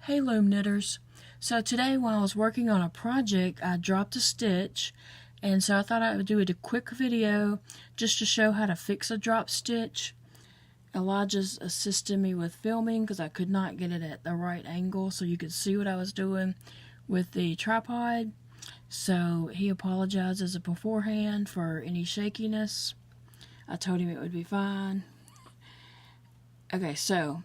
Hey Loom knitters. So today when I was working on a project, I dropped a stitch, and so I thought I would do a quick video just to show how to fix a drop stitch. Elijah's assisted me with filming because I could not get it at the right angle so you could see what I was doing with the tripod. So he apologizes beforehand for any shakiness. I told him it would be fine. Okay, so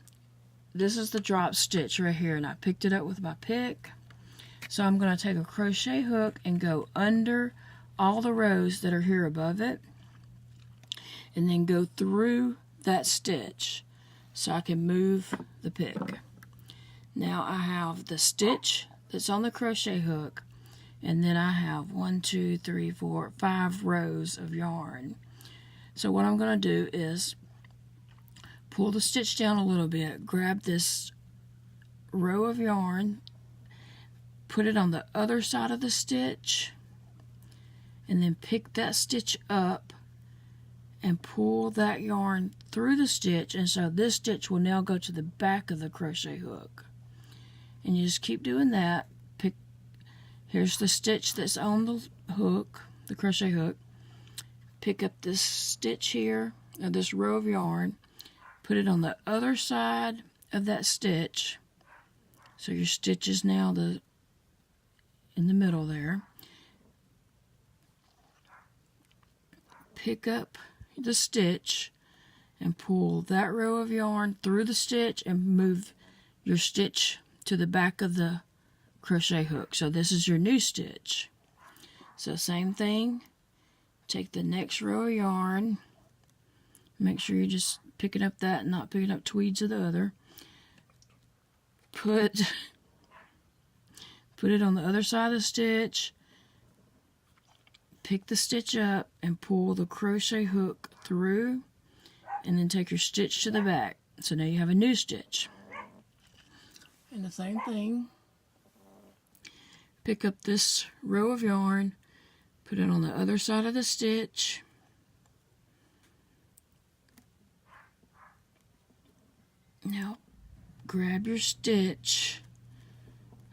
this is the drop stitch right here, and I picked it up with my pick. So I'm going to take a crochet hook and go under all the rows that are here above it, and then go through that stitch so I can move the pick. Now I have the stitch that's on the crochet hook, and then I have 5 rows of yarn. So what I'm going to do is pull the stitch down a little bit, grab this row of yarn, put it on the other side of the stitch, and then pick that stitch up and pull that yarn through the stitch, and so this stitch will now go to the back of the crochet hook. And you just keep doing that. Here's the stitch that's on the hook, the crochet hook. Pick up this stitch here, or this row of yarn, put it on the other side of that stitch, so your stitch is now in the middle there. Pick up the stitch and pull that row of yarn through the stitch and move your stitch to the back of the crochet hook. So this is your new stitch. So same thing, take the next row of yarn, make sure you're just picking up that and not picking up tweeds of the other. Put it on the other side of the stitch, pick the stitch up and pull the crochet hook through, and then take your stitch to the back. So now you have a new stitch. And the same thing, pick up this row of yarn, put it on the other side of the stitch, now grab your stitch,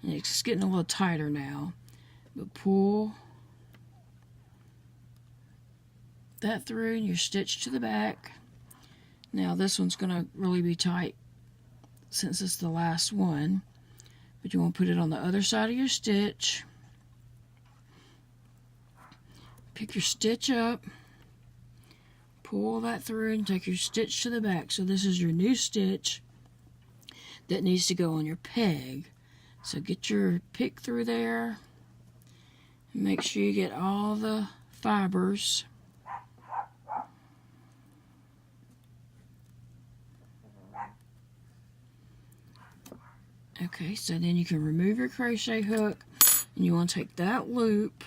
and it's getting a little tighter now, but pull that through and your stitch to the back. Now this one's going to really be tight since it's the last one, but you want to put it on the other side of your stitch, pick your stitch up, pull that through and take your stitch to the back. So this is your new stitch that needs to go on your peg. So get your pick through there, make sure you get all the fibers. Okay, so then you can remove your crochet hook, and you want to take that loop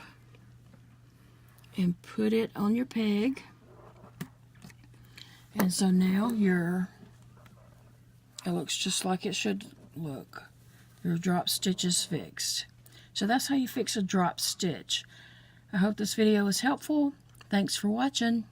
and put it on your peg. And so now it looks just like it should look. Your drop stitch is fixed. So that's how you fix a drop stitch. I hope this video was helpful. Thanks for watching.